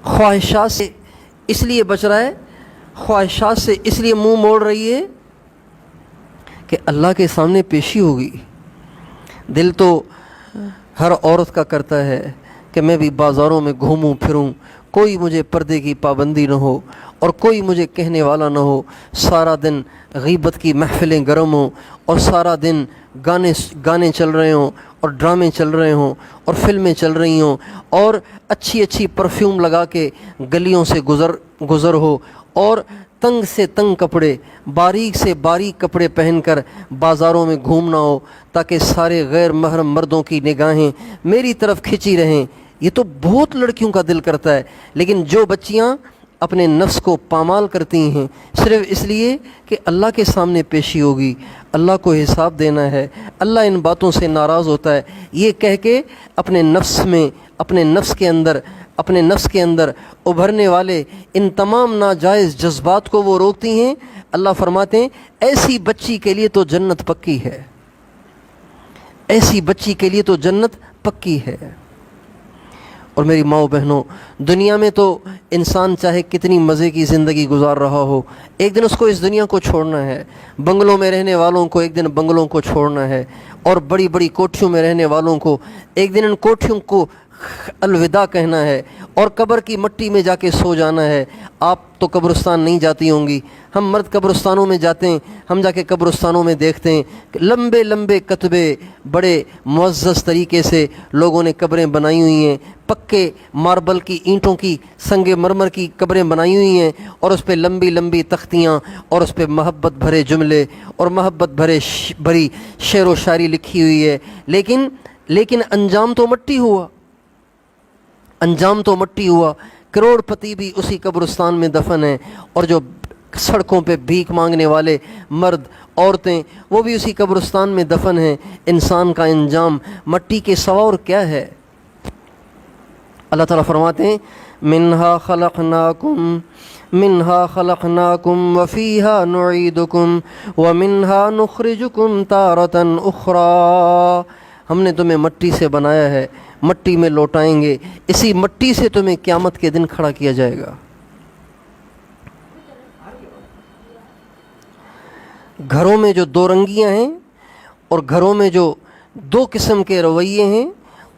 خواہشات سے اس لیے بچ رہا ہے، خواہشات سے اس لیے منہ موڑ رہی ہے کہ اللہ کے سامنے پیشی ہوگی۔ دل تو ہر عورت کا کرتا ہے کہ میں بھی بازاروں میں گھوموں پھروں، کوئی مجھے پردے کی پابندی نہ ہو اور کوئی مجھے کہنے والا نہ ہو، سارا دن غیبت کی محفلیں گرم ہوں اور سارا دن گانے چل رہے ہوں اور ڈرامے چل رہے ہوں اور فلمیں چل رہی ہوں اور اچھی اچھی پرفیوم لگا کے گلیوں سے گزر ہو اور تنگ سے تنگ کپڑے، باریک سے باریک کپڑے پہن کر بازاروں میں گھومنا ہو تاکہ سارے غیر محرم مردوں کی نگاہیں میری طرف کھنچی رہیں۔ یہ تو بہت لڑکیوں کا دل کرتا ہے، لیکن جو بچیاں اپنے نفس کو پامال کرتی ہیں صرف اس لیے کہ اللہ کے سامنے پیشی ہوگی، اللہ کو حساب دینا ہے، اللہ ان باتوں سے ناراض ہوتا ہے، یہ کہہ کے اپنے نفس کے اندر ابھرنے والے ان تمام ناجائز جذبات کو وہ روکتی ہیں۔ اللہ فرماتے ہیں ایسی بچی کے لیے تو جنت پکی ہے، ایسی بچی کے لیے تو جنت پکی ہے۔ اور میری ماؤں بہنوں، دنیا میں تو انسان چاہے کتنی مزے کی زندگی گزار رہا ہو، ایک دن اس کو اس دنیا کو چھوڑنا ہے۔ بنگلوں میں رہنے والوں کو ایک دن بنگلوں کو چھوڑنا ہے، اور بڑی بڑی کوٹھیوں میں رہنے والوں کو ایک دن ان کوٹھیوں کو الوداع کہنا ہے اور قبر کی مٹی میں جا کے سو جانا ہے۔ آپ تو قبرستان نہیں جاتی ہوں گی، ہم مرد قبرستانوں میں جاتے ہیں، ہم جا کے قبرستانوں میں دیکھتے ہیں کہ لمبے لمبے کتبے بڑے معزز طریقے سے لوگوں نے قبریں بنائی ہوئی ہیں، پکے ماربل کی اینٹوں کی سنگ مرمر کی قبریں بنائی ہوئی ہیں، اور اس پہ لمبی لمبی تختیاں اور اس پہ محبت بھرے جملے اور محبت بھری شعر و شاعری لکھی ہوئی ہے، لیکن انجام تو مٹی ہوا، انجام تو مٹی ہوا۔ کروڑ پتی بھی اسی قبرستان میں دفن ہیں، اور جو سڑکوں پہ بھیک مانگنے والے مرد عورتیں وہ بھی اسی قبرستان میں دفن ہیں۔ انسان کا انجام مٹی کے سوا اور کیا ہے؟ اللہ تعالیٰ فرماتے ہیں منہا خلقناکم وفیہا نعیدکم ومنہا نخرجکم تارۃ اخری۔ ہم نے تمہیں مٹی سے بنایا ہے، مٹی میں لوٹائیں گے، اسی مٹی سے تمہیں قیامت کے دن کھڑا کیا جائے گا۔ گھروں میں جو دو رنگیاں ہیں اور گھروں میں جو دو قسم کے رویے ہیں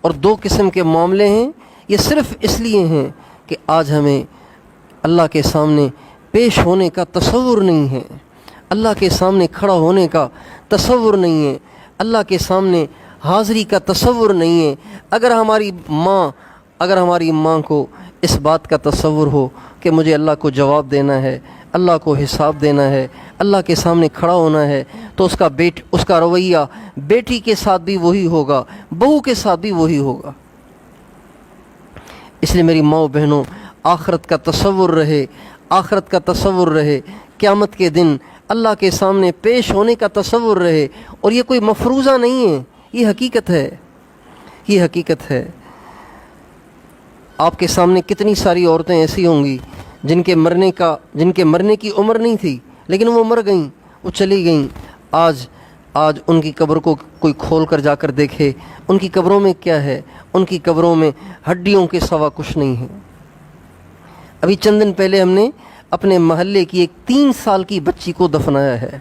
اور دو قسم کے معاملے ہیں، یہ صرف اس لیے ہیں کہ آج ہمیں اللہ کے سامنے پیش ہونے کا تصور نہیں ہے، اللہ کے سامنے کھڑا ہونے کا تصور نہیں ہے، اللہ کے سامنے حاضری کا تصور نہیں ہے۔ اگر ہماری ماں کو اس بات کا تصور ہو کہ مجھے اللہ کو جواب دینا ہے، اللہ کو حساب دینا ہے، اللہ کے سامنے کھڑا ہونا ہے، تو اس کا رویہ بیٹی کے ساتھ بھی وہی ہوگا، بہو کے ساتھ بھی وہی ہوگا۔ اس لیے میری ماؤں بہنوں، آخرت کا تصور رہے، آخرت کا تصور رہے، قیامت کے دن اللہ کے سامنے پیش ہونے کا تصور رہے، اور یہ کوئی مفروضہ نہیں ہے، یہ حقیقت ہے، یہ حقیقت ہے۔ آپ کے سامنے کتنی ساری عورتیں ایسی ہوں گی جن کے مرنے کی عمر نہیں تھی، لیکن وہ مر گئیں، وہ چلی گئیں۔ آج ان کی قبر کو کوئی کھول کر جا کر دیکھے، ان کی قبروں میں کیا ہے؟ ان کی قبروں میں ہڈیوں کے سوا کچھ نہیں ہے۔ ابھی چند دن پہلے ہم نے اپنے محلے کی ایک 3 سال کی بچی کو دفنایا ہے۔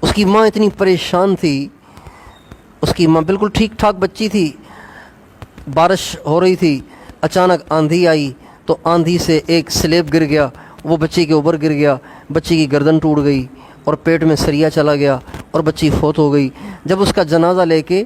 اس کی ماں اتنی پریشان تھی، اس کی ماں بالکل ٹھیک ٹھاک بچی تھی، بارش ہو رہی تھی، اچانک آندھی آئی تو آندھی سے ایک سلیب گر گیا، وہ بچی کے اوپر گر گیا، بچی کی گردن ٹوٹ گئی اور پیٹ میں سریا چلا گیا اور بچی فوت ہو گئی۔ جب اس کا جنازہ لے کے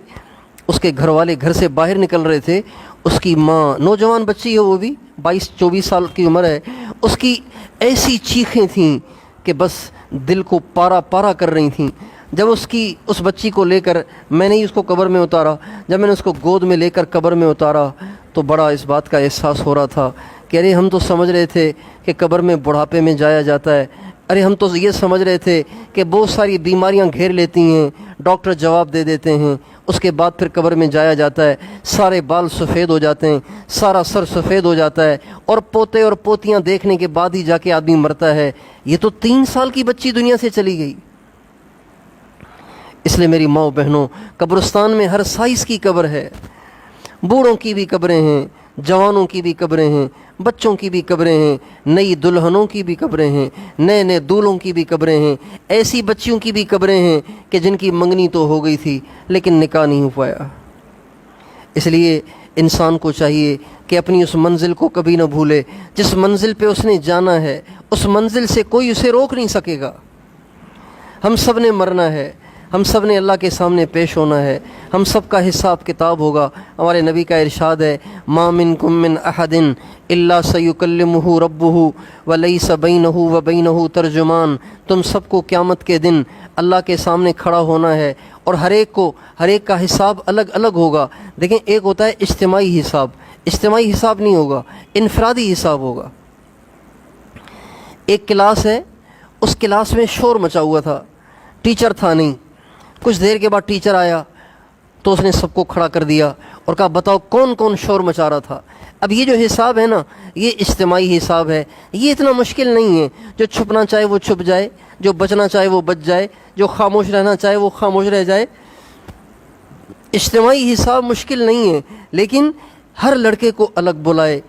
اس کے گھر والے گھر سے باہر نکل رہے تھے، اس کی ماں، نوجوان بچی ہے، وہ بھی 22-24 سال کی عمر ہے، اس کی ایسی چیخیں تھیں کہ بس دل کو پارا پارا کر رہی تھیں۔ جب اس بچی کو لے کر میں نے اس کو قبر میں اتارا، جب میں نے اس کو گود میں لے کر قبر میں اتارا تو بڑا اس بات کا احساس ہو رہا تھا کہ ارے ہم تو سمجھ رہے تھے کہ قبر میں بڑھاپے میں جایا جاتا ہے، ارے ہم تو یہ سمجھ رہے تھے کہ بہت ساری بیماریاں گھیر لیتی ہیں، ڈاکٹر جواب دے دیتے ہیں، اس کے بعد پھر قبر میں جایا جاتا ہے، سارے بال سفید ہو جاتے ہیں، سارا سر سفید ہو جاتا ہے، اور پوتے اور پوتیاں دیکھنے کے بعد ہی جا کے آدمی مرتا ہے۔ یہ تو 3 سال کی بچی دنیا سے چلی گئی۔ اس لیے میری ماؤں بہنوں، قبرستان میں ہر سائز کی قبر ہے، بوڑھوں کی بھی قبریں ہیں، جوانوں کی بھی قبریں ہیں، بچوں کی بھی قبریں ہیں، نئی دلہنوں کی بھی قبریں ہیں، نئے نئے دولہوں کی بھی قبریں ہیں، ایسی بچیوں کی بھی قبریں ہیں کہ جن کی منگنی تو ہو گئی تھی لیکن نکاح نہیں ہو پایا۔ اس لیے انسان کو چاہیے کہ اپنی اس منزل کو کبھی نہ بھولے، جس منزل پہ اس نے جانا ہے اس منزل سے کوئی اسے روک نہیں سکے گا۔ ہم سب نے مرنا ہے، ہم سب نے اللہ کے سامنے پیش ہونا ہے، ہم سب کا حساب کتاب ہوگا۔ ہمارے نبی کا ارشاد ہے، ما منکم من احد الا سیکلمہ ربہ ولیس بینہ وبینہ ترجمان۔ تم سب کو قیامت کے دن اللہ کے سامنے کھڑا ہونا ہے اور ہر ایک کا حساب الگ الگ ہوگا۔ دیکھیں، ایک ہوتا ہے اجتماعی حساب، اجتماعی حساب نہیں ہوگا، انفرادی حساب ہوگا۔ ایک کلاس ہے، اس کلاس میں شور مچا ہوا تھا، ٹیچر تھا نہیں۔ کچھ دیر کے بعد ٹیچر آیا تو اس نے سب کو کھڑا کر دیا اور کہا بتاؤ کون کون شور مچا رہا تھا۔ اب یہ جو حساب ہے نا، یہ اجتماعی حساب ہے، یہ اتنا مشکل نہیں ہے۔ جو چھپنا چاہے وہ چھپ جائے، جو بچنا چاہے وہ بچ جائے، جو خاموش رہنا چاہے وہ خاموش رہ جائے۔ اجتماعی حساب مشکل نہیں ہے، لیکن ہر لڑکے کو الگ بلائے،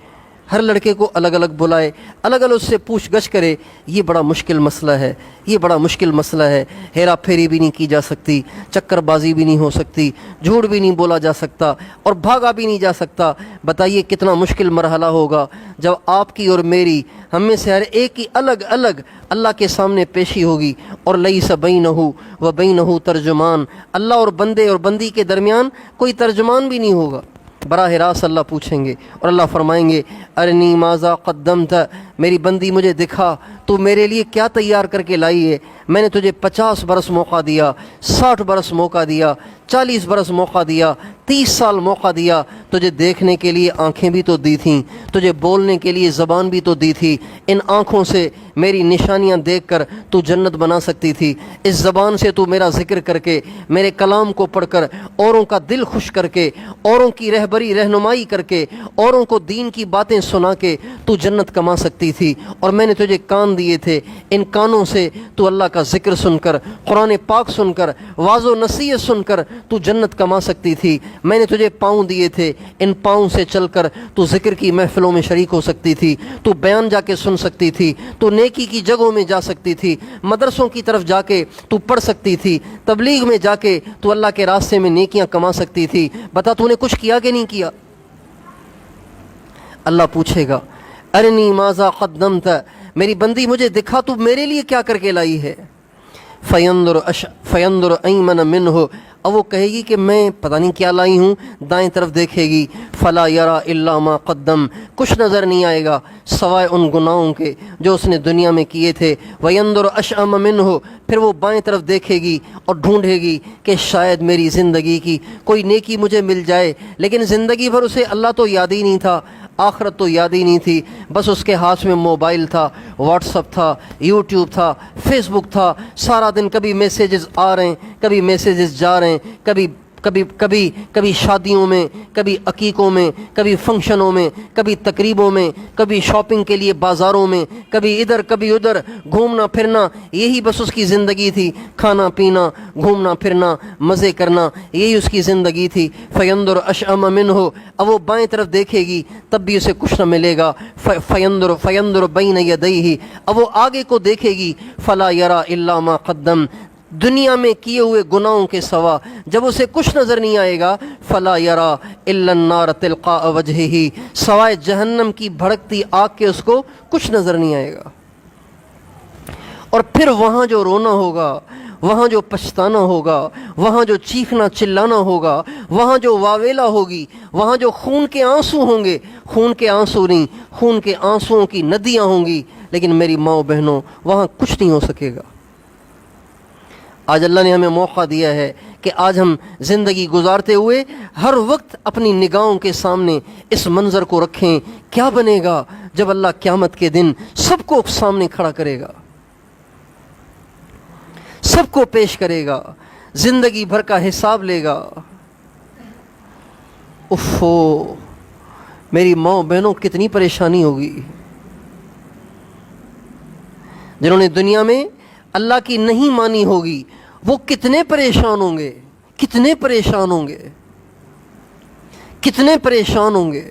ہر لڑکے کو الگ الگ بلائے، الگ الگ اس سے پوچھ گچھ کرے، یہ بڑا مشکل مسئلہ ہے، یہ بڑا مشکل مسئلہ ہے۔ ہیرا پھیری بھی نہیں کی جا سکتی، چکر بازی بھی نہیں ہو سکتی، جھوٹ بھی نہیں بولا جا سکتا اور بھاگا بھی نہیں جا سکتا۔ بتائیے کتنا مشکل مرحلہ ہوگا جب آپ کی اور میری، ہم میں سے ہر ایک کی الگ الگ اللہ کے سامنے پیشی ہوگی، اور لیس بینہ و بینہ ترجمان، اللہ اور بندے اور بندی کے درمیان کوئی ترجمان بھی نہیں ہوگا۔ براہ راست اللہ پوچھیں گے اور اللہ فرمائیں گے، ارنی ماذا قدمت، میری بندی مجھے دکھا تو میرے لیے کیا تیار کر کے لائی ہے۔ میں نے تجھے 50 برس موقع دیا، 60 برس موقع دیا، 40 برس موقع دیا، 30 سال موقع دیا۔ تجھے دیکھنے کے لیے آنکھیں بھی تو دی تھیں، تجھے بولنے کے لیے زبان بھی تو دی تھی۔ ان آنکھوں سے میری نشانیاں دیکھ کر تو جنت بنا سکتی تھی، اس زبان سے تو میرا ذکر کر کے، میرے کلام کو پڑھ کر اوروں کا دل خوش کر کے، اوروں کی رہبری رہنمائی کر کے، اوروں کو دین کی باتیں سنا کے تو جنت کما سکتی تھی۔ اور میں نے تجھے کان دیے تھے، ان کانوں سے تو اللہ کا ذکر سن کر، قرآن پاک سن کر، واعظ و نصیحت سن کر تو جنت کما سکتی تھی۔ میں نے تجھے پاؤں دیے تھے، ان پاؤں سے چل کر تو ذکر کی محفلوں میں شریک ہو سکتی تھی، تو بیان جا کے سن سکتی تھی، تو نیکی کی جگہوں میں جا سکتی تھی، مدرسوں کی طرف جا کے تو پڑھ سکتی تھی، تبلیغ میں جا کے تو اللہ کے راستے میں نیکیاں کما سکتی تھی۔ بتا تو نے کچھ کیا کہ نہیں کیا؟ اللہ پوچھے گا، ارنی ماذا قدمت، میری بندی مجھے دکھا تو میرے لیے کیا کر کے لائی ہے۔ فینظر ایمن منہ، اب وہ کہے گی کہ میں پتہ نہیں کیا لائی ہوں، دائیں طرف دیکھے گی، فلا یرا الا ما قدم، کچھ نظر نہیں آئے گا سوائے ان گناہوں کے جو اس نے دنیا میں کیے تھے۔ وینظر اشأم منہ، پھر وہ بائیں طرف دیکھے گی اور ڈھونڈے گی کہ شاید میری زندگی کی کوئی نیکی مجھے مل جائے، لیکن زندگی بھر اسے اللہ تو یاد ہی نہیں تھا، آخرت تو یاد ہی نہیں تھی، بس اس کے ہاتھ میں موبائل تھا، واٹس ایپ تھا، یوٹیوب تھا، فیس بک تھا، سارا دن کبھی میسیجز آ رہے ہیں، کبھی میسیجز جا رہے ہیں، کبھی شادیوں میں، کبھی عقیقوں میں، کبھی فنکشنوں میں، کبھی تقریبوں میں، کبھی شاپنگ کے لیے بازاروں میں، کبھی ادھر کبھی ادھر گھومنا پھرنا، یہی بس اس کی زندگی تھی، کھانا پینا، گھومنا پھرنا، مزے کرنا، یہی اس کی زندگی تھی۔ فینظر اشأم منہ، اب وہ بائیں طرف دیکھے گی تب بھی اسے کچھ نہ ملے گا۔ فینظر بین یدیہ، اب وہ آگے کو دیکھے گی، فلا یرا الا ما قدم، دنیا میں کیے ہوئے گناہوں کے سوا جب اسے کچھ نظر نہیں آئے گا، فلا یرا الا النار تلقاء وجہہ، سوائے جہنم کی بھڑکتی آگ کے اس کو کچھ نظر نہیں آئے گا۔ اور پھر وہاں جو رونا ہوگا، وہاں جو پچھتانا ہوگا، وہاں جو چیخنا چلانا ہوگا، وہاں جو واویلا ہوگی، وہاں جو خون کے آنسو ہوں گے، خون کے آنسو نہیں، خون کے آنسوؤں کی ندیاں ہوں گی، لیکن میری ماؤں بہنوں وہاں کچھ نہیں ہو سکے گا۔ آج اللہ نے ہمیں موقع دیا ہے کہ آج ہم زندگی گزارتے ہوئے ہر وقت اپنی نگاہوں کے سامنے اس منظر کو رکھیں، کیا بنے گا جب اللہ قیامت کے دن سب کو سامنے کھڑا کرے گا، سب کو پیش کرے گا، زندگی بھر کا حساب لے گا۔ اوفو، میری ماں بہنوں کتنی پریشانی ہوگی۔ جنہوں نے دنیا میں اللہ کی نہیں مانی ہوگی وہ کتنے پریشان ہوں گے، کتنے پریشان ہوں گے، کتنے پریشان ہوں گے۔